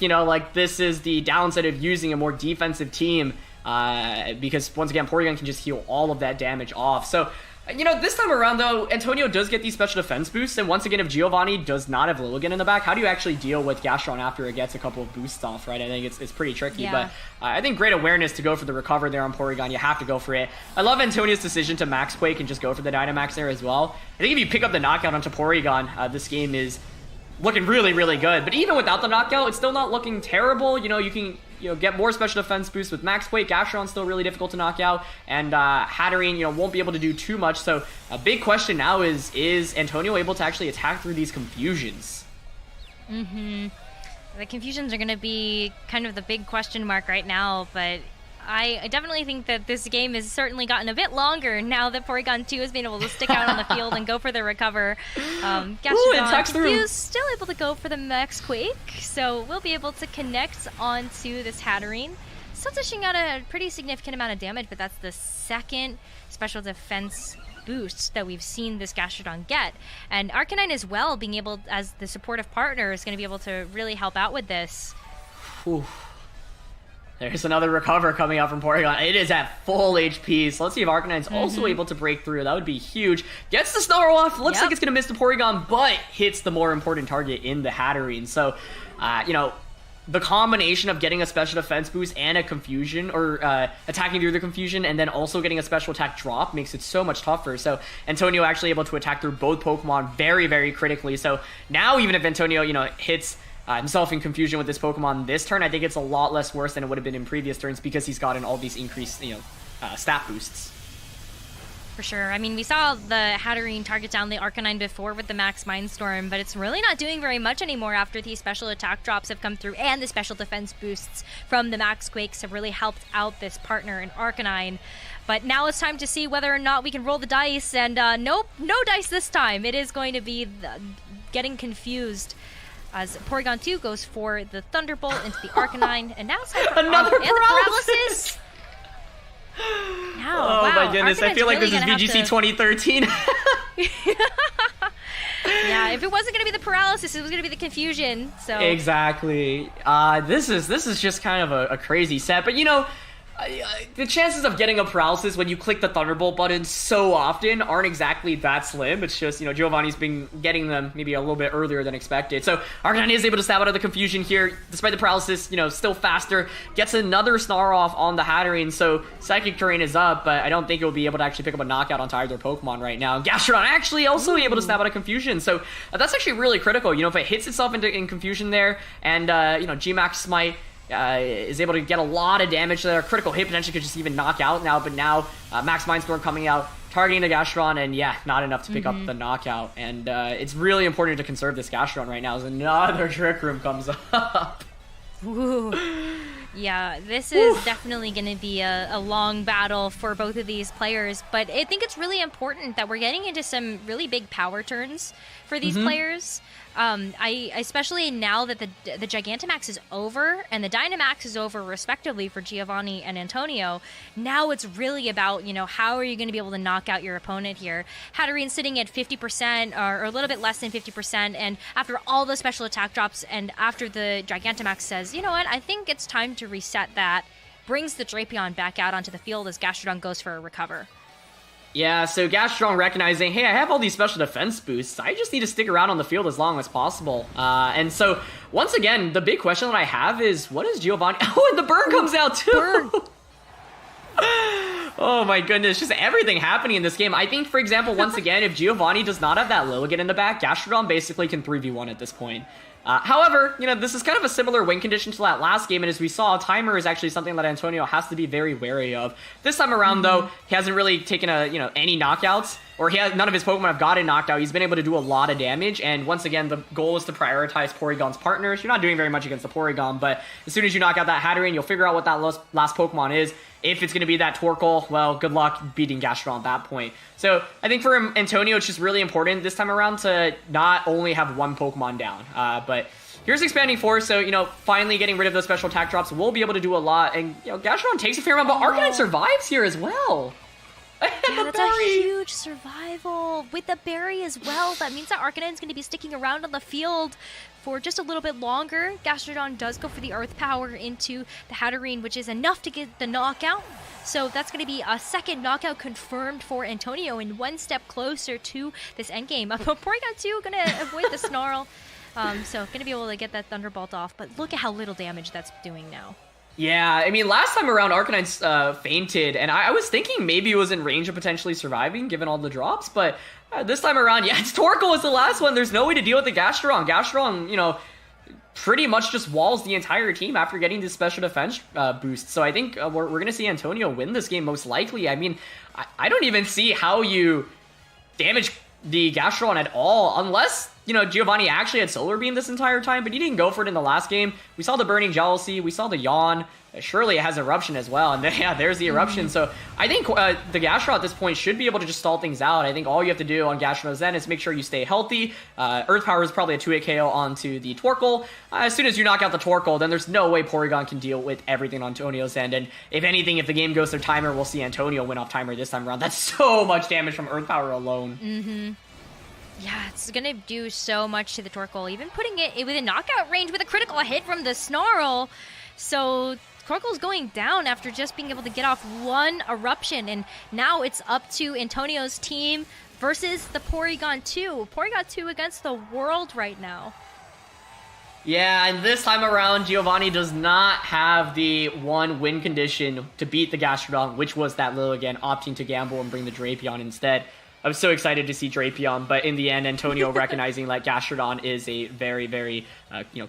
this is the downside of using a more defensive team, because once again, Porygon can just heal all of that damage off. So You know, this time around, though, Antonio does get these special defense boosts, and once again, if Geovanni does not have Lilligant in the back, how do you actually deal with Gastron after it gets a couple of boosts off, right? I think it's pretty tricky, Yeah. but I think great awareness to go for the recover there on Porygon. You have to go for it. I love Antonio's decision to Max Quake and just go for the Dynamax there as well. I think if you pick up the knockout onto Porygon, this game is looking really, really good. But even without the knockout, it's still not looking terrible. You know, you can get more special defense boosts with Max Quake. Gastron's still really difficult to knock out, and Hatterene, won't be able to do too much. So a big question now is Antonio able to actually attack through these confusions? The confusions are going to be kind of the big question mark right now, but I definitely think that this game has certainly gotten a bit longer now that Porygon 2 has been able to stick out on the field and go for the recover. Gastrodon Confused, still able to go for the Max Quake, so we'll be able to connect onto this Hatterene. Still dishing out a pretty significant amount of damage, but that's the second special defense boost that we've seen this Gastrodon get. And Arcanine as well, being able, as the supportive partner, is going to be able to really help out with this. Whew. There's another recover coming out from Porygon. It is at full HP, so let's see if Arcanine's also able to break through. That would be huge. Gets the Snarl off. Looks like it's going to miss the Porygon, but hits the more important target in the Hatterene. So, the combination of getting a special defense boost and a confusion, or attacking through the confusion, and then also getting a special attack drop makes it so much tougher. So Antonio actually able to attack through both Pokemon very, very critically. So now even if Antonio, hits himself in confusion with this Pokemon this turn, I think it's a lot less worse than it would have been in previous turns because he's gotten all these increased, stat boosts. For sure. I mean, we saw the Hatterene target down the Arcanine before with the Max Mindstorm, but it's really not doing very much anymore after these special attack drops have come through, and the special defense boosts from the Max Quakes have really helped out this partner in Arcanine. But now it's time to see whether or not we can roll the dice, and nope, no dice this time. It is going to be getting confused as Porygon 2 goes for the Thunderbolt into the Arcanine, and now it's time for another paralysis. Now, oh wow. my goodness, Arcanine's I feel like really this is VGC 2013. Yeah, if it wasn't going to be the paralysis, it was going to be the confusion. So exactly. This is just kind of a crazy set, but the chances of getting a paralysis when you click the Thunderbolt button so often aren't exactly that slim. It's just, Geovanni's been getting them maybe a little bit earlier than expected. So Arcanine is able to stab out of the confusion here, despite the paralysis, still faster. Gets another Snarl off on the Hatterene, so Psychic Terrain is up, but I don't think it'll be able to actually pick up a knockout onto either Pokemon right now. Gastrodon actually also able to stab out of confusion, so that's actually really critical. If it hits itself in confusion there, and, G-Max Smite, is able to get a lot of damage there. Critical hit potentially could just even knock out now, but now Max Mindstorm coming out, targeting the Gastrodon, and not enough to pick up the knockout. And it's really important to conserve this Gastrodon right now as another Trick Room comes up. Ooh. Yeah, this is definitely going to be a long battle for both of these players, but I think it's really important that we're getting into some really big power turns for these players. I especially now that the Gigantamax is over and the Dynamax is over respectively for Geovanni and Antonio, now it's really about, how are you going to be able to knock out your opponent here. Hatterene sitting at 50% or a little bit less than 50%, and after all the special attack drops and after the Gigantamax says, you know what, I think it's time to reset that, brings the Drapion back out onto the field as Gastrodon goes for a recover. Yeah, so Gastrodon recognizing, hey, I have all these special defense boosts. I just need to stick around on the field as long as possible. And so, once again, the big question that I have is, what is Geovanni? Oh, and the burn comes out too! Oh my goodness, just everything happening in this game. I think, for example, once again, if Geovanni does not have that Lilligant in the back, Gastrodon basically can 3v1 at this point. However, this is kind of a similar win condition to that last game, and as we saw, timer is actually something that Antonio has to be very wary of. This time around, though, he hasn't really taken any knockouts, or none of his Pokemon have gotten knocked out. He's been able to do a lot of damage, and once again, the goal is to prioritize Porygon's partners. You're not doing very much against the Porygon, but as soon as you knock out that Hatterene, you'll figure out what that last Pokemon is. If it's going to be that Torkoal, well, good luck beating Gastrodon at that point. So I think for Antonio, it's just really important this time around to not only have one Pokemon down, but here's Expanding Force, so, finally getting rid of those special attack drops, we'll be able to do a lot, and, Gastrodon takes a fair amount, but Arcanine survives here as well. Yeah, that's a huge survival. With the berry as well, that means that Arcanine's going to be sticking around on the field for just a little bit longer. Gastrodon does go for the Earth Power into the Hatterene, which is enough to get the knockout. So that's going to be a second knockout confirmed for Antonio and one step closer to this endgame. Porygon 2 going to avoid the Snarl. So going to be able to get that Thunderbolt off, but look at how little damage that's doing now. Yeah, I mean, last time around, Arcanine's fainted, and I was thinking maybe it was in range of potentially surviving, given all the drops, but this time around, yeah, it's Torkoal was the last one. There's no way to deal with the Gastrodon. Gastrodon, you know, pretty much just walls the entire team after getting this special defense boost. So I think we're going to see Antonio win this game most likely. I mean, I don't even see how you damage the Gastrodon at all, unless, you know, Geovanni actually had Solar Beam this entire time, but he didn't go for it in the last game. We saw the Burning Jealousy, we saw the Yawn, surely it has Eruption as well, and then, yeah, there's the Eruption. So I think the Gastrodon at this point should be able to just stall things out. I think all you have to do on Gastrodon Zen is make sure you stay healthy. Earth Power is probably a 2-hit KO onto the Torkoal. As soon as you knock out the Torkoal, then there's no way Porygon can deal with everything on Antonio's end, and if anything, if the game goes through timer, we'll see Antonio win off timer this time around. That's so much damage from Earth Power alone. Yeah, it's going to do so much to the Torkoal, even putting it within knockout range with a critical hit from the Snarl. So Torkoal's going down after just being able to get off one Eruption, and now it's up to Antonio's team versus the Porygon 2. Porygon 2 against the world right now. Yeah, and this time around, Geovanni does not have the one win condition to beat the Gastrodon, which was that Lilligant opting to gamble and bring the Drapion instead. I was so excited to see Drapion, but in the end, Antonio recognizing that Gastrodon is a very, very,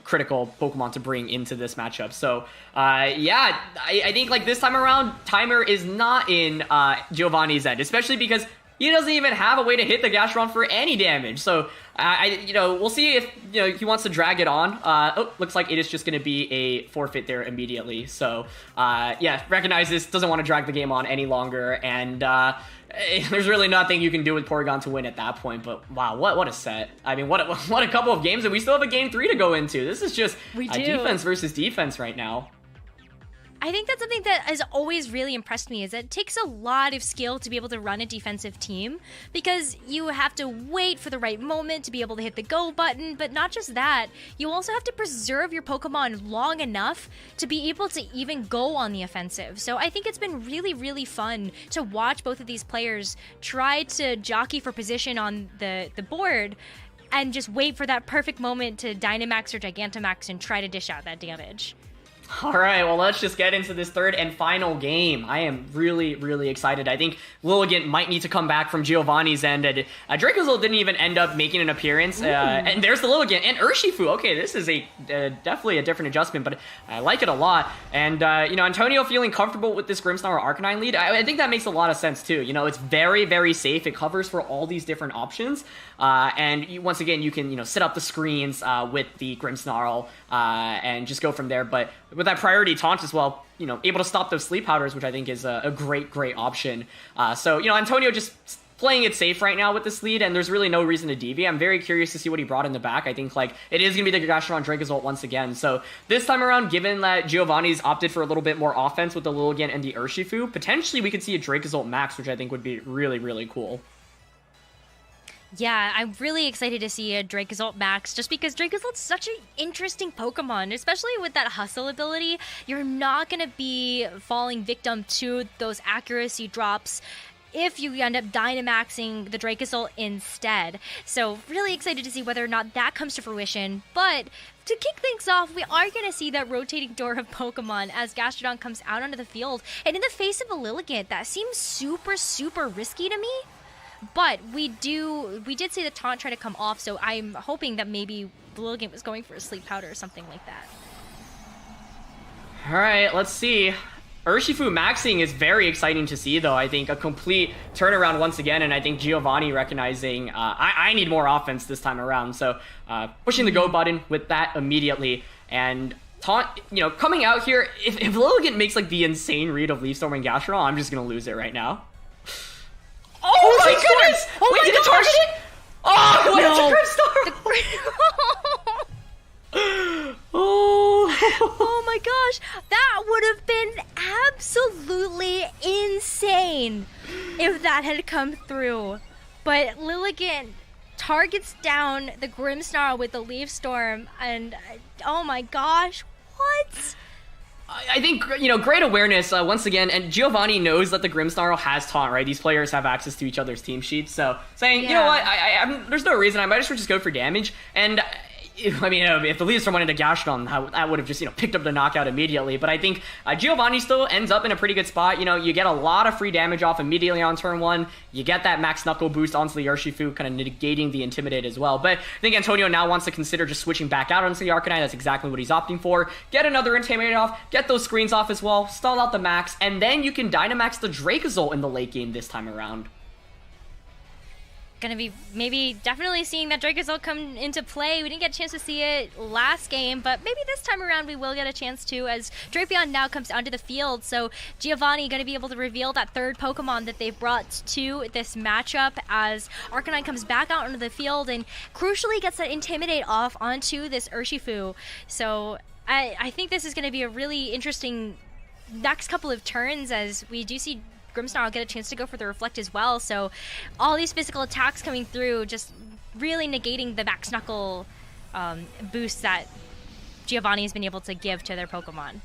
critical Pokemon to bring into this matchup. So, yeah, I think, like, this time around, timer is not in Geovanni's end, especially because he doesn't even have a way to hit the Gastrodon for any damage. So, we'll see if, he wants to drag it on. Looks like it is just going to be a forfeit there immediately. So, yeah, recognize this, doesn't want to drag the game on any longer, and, there's really nothing you can do with Porygon to win at that point, but wow, what a set. I mean, what a couple of games, and we still have a game 3 to go into. This is just defense versus defense right now. I think that's something that has always really impressed me, is that it takes a lot of skill to be able to run a defensive team, because you have to wait for the right moment to be able to hit the go button, but not just that, you also have to preserve your Pokemon long enough to be able to even go on the offensive. So I think it's been really, really fun to watch both of these players try to jockey for position on the board and just wait for that perfect moment to Dynamax or Gigantamax and try to dish out that damage. All right, well, let's just get into this third and final game. I am really, really excited. I think Lilligant might need to come back from Geovanni's end. And Dracozolt didn't even end up making an appearance. And there's the Lilligant and Urshifu. Okay, this is definitely a different adjustment, but I like it a lot. And, Antonio feeling comfortable with this Grimmsnarl Arcanine lead, I think that makes a lot of sense, too. It's very, very safe. It covers for all these different options. Once again, you can, set up the screens with the Grimmsnarl and just go from there. But with that priority taunt as well, able to stop those sleep powders, which I think is a great option. So, Antonio just playing it safe right now with this lead, and there's really no reason to deviate. I'm very curious to see what he brought in the back. I think, it is going to be the Gastrodon Dracozolt once again. So this time around, given that Geovanni's opted for a little bit more offense with the Lilligant and the Urshifu, potentially we could see a Dracozolt Max, which I think would be really, really cool. Yeah, I'm really excited to see a Dracozolt Max, just because Dracozolt's such an interesting Pokemon, especially with that Hustle ability. You're not going to be falling victim to those accuracy drops if you end up Dynamaxing the Dracozolt instead. So really excited to see whether or not that comes to fruition. But to kick things off, we are going to see that rotating door of Pokemon as Gastrodon comes out onto the field. And in the face of a Lilligant, that seems super, super risky to me. But we did see the taunt try to come off, so I'm hoping that maybe Lilligant was going for a sleep powder or something like that. All right, let's see. Urshifu maxing is very exciting to see, though. I think a complete turnaround once again, and I think Geovanni recognizing I need more offense this time around. So pushing the go button with that immediately, and taunt, coming out here. If Lilligant makes the insane read of Leaf Storm and Gastrodon, I'm just gonna lose it right now. Oh my goodness! Oh, wait, did it target it? Oh, wait, it's a Grimmsnarl! Oh my gosh, that would have been absolutely insane if that had come through. But Lilligant targets down the Grimmsnarl with the Leaf Storm, and oh my gosh, what? I think, great awareness, once again, and Geovanni knows that the Grimmsnarl has taunt, right? These players have access to each other's team sheets, so saying, you know what, there's no reason, I might as well just go for damage, and if the lead storm went into Gastrodon, that would have just, picked up the knockout immediately. But I think Geovanni still ends up in a pretty good spot. You get a lot of free damage off immediately on turn 1. You get that max knuckle boost onto the Urshifu, kind of negating the Intimidate as well. But I think Antonio now wants to consider just switching back out onto the Arcanine. That's exactly what he's opting for. Get another Intimidate off, get those screens off as well, stall out the max, and then you can Dynamax the Dracozolt in the late game this time around. Gonna be definitely seeing that Dracozolt come into play. We didn't get a chance to see it last game, but maybe this time around we will get a chance to, as Drapion now comes onto the field. So Geovanni gonna be able to reveal that third Pokemon that they've brought to this matchup as Arcanine comes back out onto the field and crucially gets that Intimidate off onto this Urshifu. So I think this is gonna be a really interesting next couple of turns, as we do see Grimmsnarl get a chance to go for the Reflect as well. So all these physical attacks coming through, just really negating the Max Knuckle boost that Geovanni has been able to give to their Pokemon.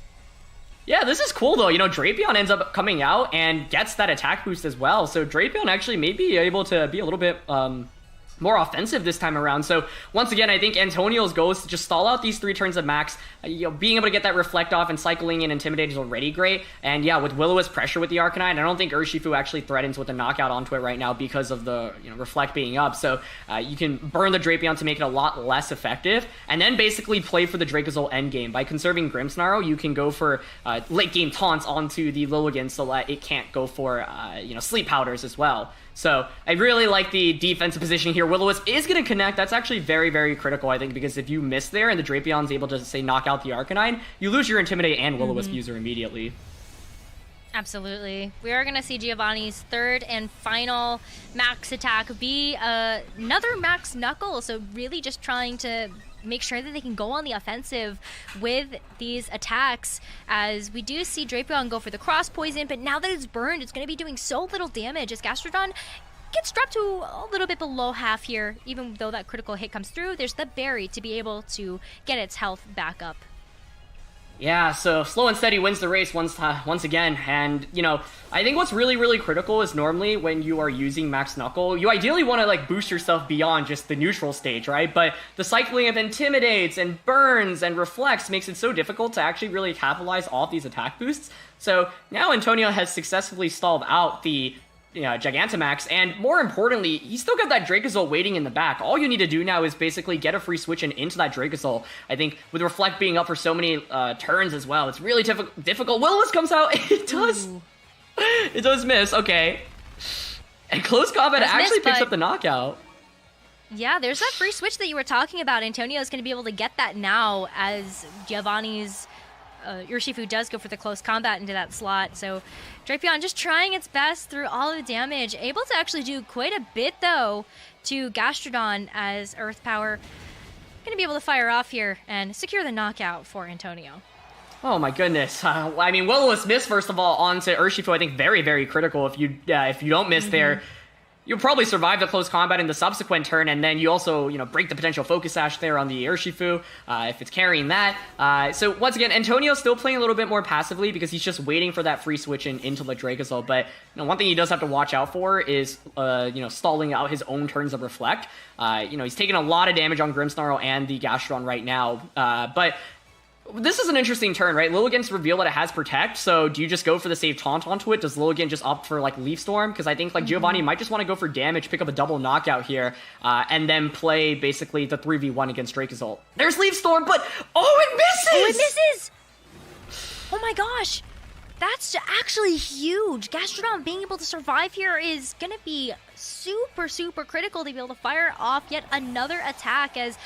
Yeah, this is cool though. Drapion ends up coming out and gets that attack boost as well. So Drapion actually may be able to be a little bit more offensive this time around. So once again, I think Antonio's goal is to just stall out these 3 turns of max. Being able to get that Reflect off and cycling in Intimidate is already great. And yeah, with Will-O-Wisp pressure with the Arcanine, I don't think Urshifu actually threatens with a knockout onto it right now because of the Reflect being up. So you can burn the Drapion to make it a lot less effective, and then basically play for the Dracozolt endgame. By conserving Grimmsnarl, you can go for late game taunts onto the Lilligant so that it can't go for sleep powders as well. So I really like the defensive position here. Will-O-Wisp is going to connect. That's actually very, very critical, I think, because if you miss there and the Drapion's able to, say, knock out the Arcanine, you lose your Intimidate and Will-O-Wisp user immediately. Absolutely. We are going to see Geovanni's third and final max attack be another max knuckle. So really just trying to make sure that they can go on the offensive with these attacks, as we do see Drapion go for the cross poison, but now that it's burned, it's going to be doing so little damage as Gastrodon gets dropped to a little bit below half here. Even though that critical hit comes through, there's the berry to be able to get its health back up. Yeah, so slow and steady wins the race once again, and, I think what's really, really critical is normally when you are using Max Knuckle, you ideally want to, boost yourself beyond just the neutral stage, right? But the cycling of Intimidates and Burns and Reflects makes it so difficult to actually really capitalize off these attack boosts. So now Antonio has successfully stalled out the Gigantamax, and more importantly, he's still got that Dracozolt waiting in the back. All you need to do now is basically get a free switch in into that Dracozolt. I think with Reflect being up for so many turns as well, it's really difficult. Will-O-Wisp comes out. It does miss. Okay. And close combat actually picks up the knockout. Yeah, there's that free switch that you were talking about. Antonio is going to be able to get that now as Geovanni's Urshifu does go for the close combat into that slot. So Drapion just trying its best through all of the damage. Able to actually do quite a bit, though, to Gastrodon, as Earth Power going to be able to fire off here and secure the knockout for Antonio. Oh my goodness. Will-O-Wisp miss, first of all, onto Urshifu. I think very, very critical. If you don't miss there, you'll probably survive the close combat in the subsequent turn, and then you also, break the potential Focus Sash there on the Urshifu, if it's carrying that. So once again, Antonio's still playing a little bit more passively because he's just waiting for that free switch into the Dracozolt. But one thing he does have to watch out for is, stalling out his own turns of Reflect. He's taking a lot of damage on Grimmsnarl and the Gastrodon right now, but this is an interesting turn, right? Lilligant's revealed that it has Protect, so do you just go for the save Taunt onto it? Does Lilligant just opt for, Leaf Storm? Because I think, Geovanni might just want to go for damage, pick up a double knockout here, and then play, basically, the 3v1 against Dracozolt. There's Leaf Storm, but, it misses! Oh, it misses! Oh my gosh! That's actually huge! Gastrodon being able to survive here is going to be super, super critical to be able to fire off yet another attack, as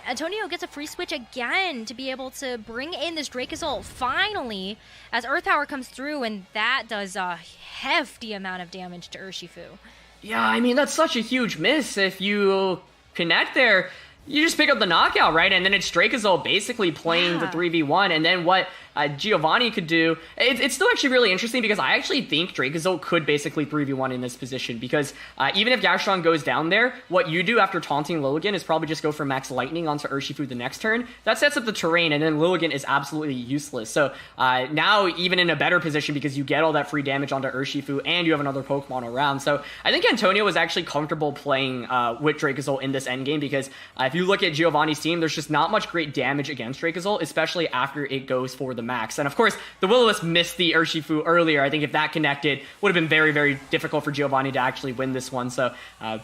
Antonio gets a free switch again to be able to bring in this Dracozolt finally, as Earth Power comes through, and that does a hefty amount of damage to Urshifu. Yeah, that's such a huge miss. If you connect there, you just pick up the knockout, right? And then it's Dracozolt basically playing the 3v1. And then what Geovanni could do, it's still actually really interesting because I actually think Dracozolt could basically 3v1 in this position because even if Gastrodon goes down there, what you do after taunting Lilligant is probably just go for Max Lightning onto Urshifu the next turn. That sets up the terrain, and then Lilligant is absolutely useless. So now even in a better position because you get all that free damage onto Urshifu and you have another Pokemon around. So I think Antonio was actually comfortable playing with Dracozolt in this endgame because if you look at Geovanni's team, there's just not much great damage against Dracozolt, especially after it goes for the max. And of course, the Will-O-Wisp missed the Urshifu earlier. I think if that connected, would have been very, very difficult for Geovanni to actually win this one. So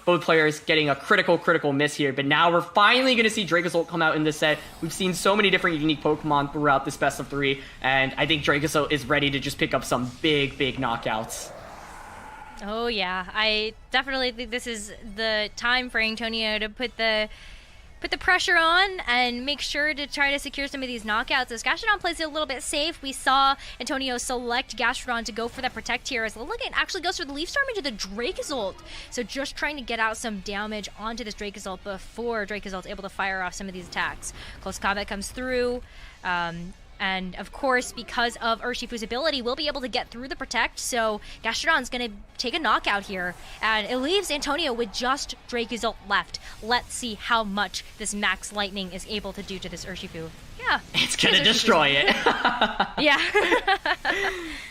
both players getting a critical miss here. But now we're finally going to see Dracozolt come out in this set. We've seen so many different unique Pokemon throughout this best of 3, and I think Dracozolt is ready to just pick up some big knockouts. Oh yeah, I definitely think this is the time for Antonio to put the pressure on and make sure to try to secure some of these knockouts. As Gastrodon plays it a little bit safe, we saw Antonio select Gastrodon to go for that Protect here as Lilligant actually goes for the Leaf Storm into the Dracozolt. So just trying to get out some damage onto this Dracozolt before Dracozolt's able to fire off some of these attacks. Close Combat comes through. And of course, because of Urshifu's ability, we'll be able to get through the Protect, so Gastrodon's going to take a knockout here, and it leaves Antonio with just Dracozolt left. Let's see how much this Max Lightning is able to do to this Urshifu. Yeah. It's going to destroy it. Yeah.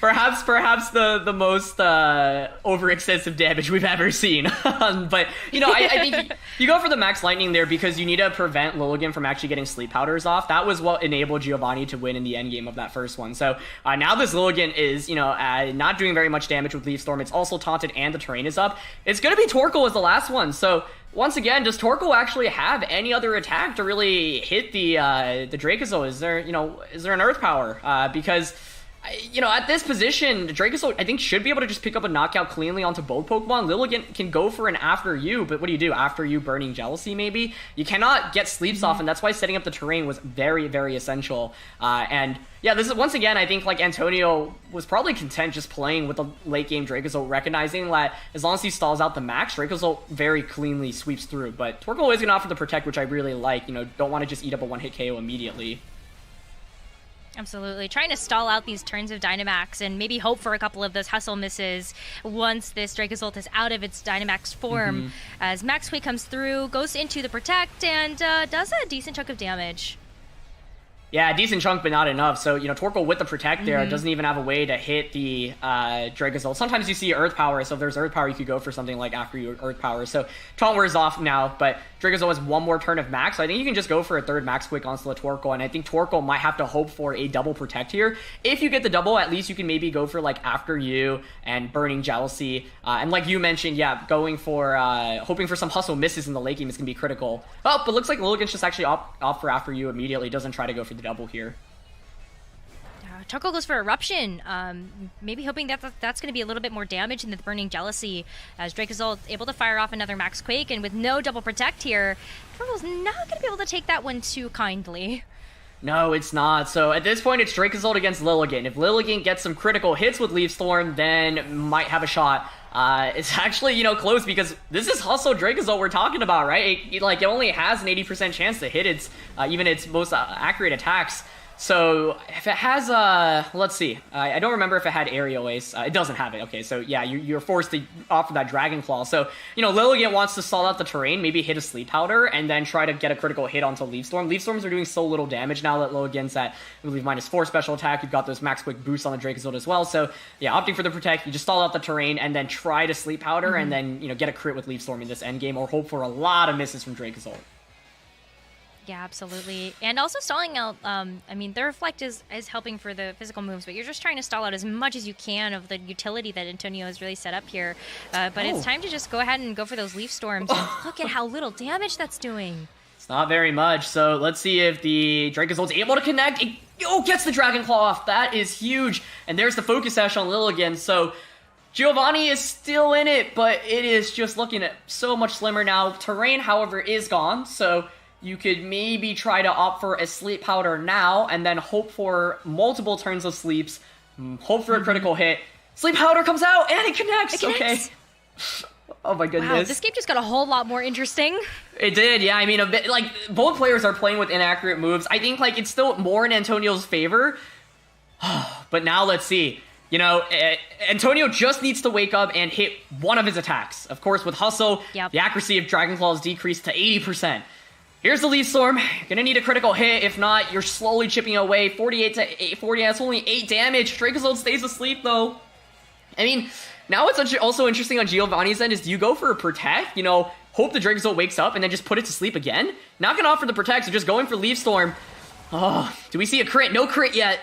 Perhaps the most overextensive damage we've ever seen. But, I think you go for the Max Lightning there because you need to prevent Lilligant from actually getting Sleep Powders off. That was what enabled Geovanni to win in the endgame of that first one. So now this Lilligant is, not doing very much damage with Leaf Storm. It's also taunted and the terrain is up. It's going to be Torkoal as the last one. So once again, does Torkoal actually have any other attack to really hit the Dracozolt? Is there an Earth Power? Because at this position, Dracozolt, I think, should be able to just pick up a knockout cleanly onto both Pokemon. Lilligant can go for an After You, but what do you do? After You, Burning Jealousy, maybe? You cannot get Sleeps off, and that's why setting up the terrain was very, very essential. And yeah, this is, once again, I think, Antonio was probably content just playing with the late-game Dracozolt, recognizing that as long as he stalls out the max, Dracozolt very cleanly sweeps through. But Torkoal is going to offer the Protect, which I really like. Don't want to just eat up a one-hit KO immediately. Absolutely. Trying to stall out these turns of Dynamax and maybe hope for a couple of those hustle misses once this Dracozolt is out of its Dynamax form. As Max Quake comes through, goes into the Protect, and does a decent chunk of damage. Yeah, a decent chunk, but not enough. So, Torkoal with the Protect there doesn't even have a way to hit the Dracozolt. Sometimes you see Earth Power, so if there's Earth Power, you could go for something like After You Earth Power. So, Taunt wears off now, but Dracozolt has one more turn of Max, so I think you can just go for a third Max Quick onto the Torkoal, and I think Torkoal might have to hope for a double Protect here. If you get the double, at least you can maybe go for, After You and Burning Jealousy. And like you mentioned, yeah, going for, hoping for some hustle misses in the late game is going to be critical. Oh, but looks like Lilligant's just actually opt for After You immediately, doesn't try to go for the double here. Torkoal goes for Eruption, maybe hoping that that's going to be a little bit more damage than the Burning Jealousy, as Dracozolt able to fire off another Max Quake, and with no double Protect here, Torkoal's not going to be able to take that one too kindly. No, it's not. So at this point, it's Dracozolt against Lilligant. If Lilligant gets some critical hits with Leaf Storm, then might have a shot. It's actually, close because this is Hustle Dracozolt we're talking about, right? It only has an 80% chance to hit its, even its most accurate attacks. So if it has, let's see, I don't remember if it had Aerial Ace. It doesn't have it. Okay, so yeah, you're forced to offer that Dragon Claw. So, Lilligant wants to stall out the terrain, maybe hit a Sleep Powder, and then try to get a critical hit onto Leaf Storm. Leaf Storms are doing so little damage now that Lilligant's at, I believe, -4 special attack. You've got those Max Quick boosts on the Dracozolt as well. So yeah, opting for the Protect, you just stall out the terrain and then try to Sleep Powder and then, get a crit with Leaf Storm in this endgame, or hope for a lot of misses from Dracozolt. Yeah, absolutely. And also stalling out, the Reflect is helping for the physical moves, but you're just trying to stall out as much as you can of the utility that Antonio has really set up here. But it's time to just go ahead and go for those Leaf Storms. And look at how little damage that's doing. It's not very much. So let's see if the Dracozolt's able to connect. It gets the Dragon Claw off. That is huge. And there's the Focus Sash on Lilligant. So Geovanni is still in it, but it is just looking at so much slimmer now. Terrain, however, is gone. So you could maybe try to opt for a Sleep Powder now, and then hope for multiple turns of sleeps, hope for a critical hit. Sleep Powder comes out, and it connects! Okay. Oh my goodness. Wow, this game just got a whole lot more interesting. It did, yeah. I mean, a bit, like, both players are playing with inaccurate moves. I think, like, it's still more in Antonio's favor. But now let's see. You know, Antonio just needs to wake up and hit one of his attacks. Of course, with Hustle, the accuracy of Dragon Claw is decreased to 80%. Here's the Leaf Storm. You're gonna need a critical hit. If not, you're slowly chipping away. 48 to 40, that's only 8 damage. Dracozold stays asleep, though. I mean, now what's also interesting on Geovanni's end is, do you go for a Protect? You know, hope the Dracozold wakes up and then just put it to sleep again? Not gonna offer the Protect, so just going for Leaf Storm. Oh, do we see a crit? No crit yet.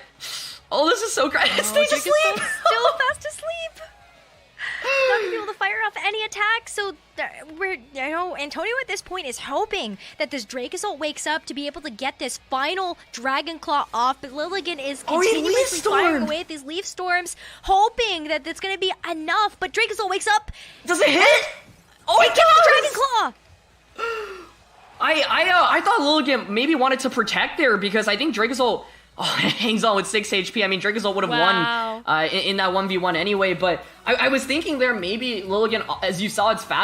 Oh, this is so great. It stays asleep. Still fast asleep. Not gonna be able to fire off any attack, so Antonio at this point is hoping that this Dracozolt wakes up to be able to get this final Dragon Claw off, but Lilligant is continuously firing away at these Leaf Storms, hoping that it's gonna be enough, but Dracozolt wakes up. Does it hit? Oh, it does! Dragon Claw! I thought Lilligant maybe wanted to protect there, because I think Dracozolt hangs on with 6 HP. I mean, Dracozolt would have won in that 1v1 anyway, but I was thinking there maybe Lilligant, as you saw, it's fast.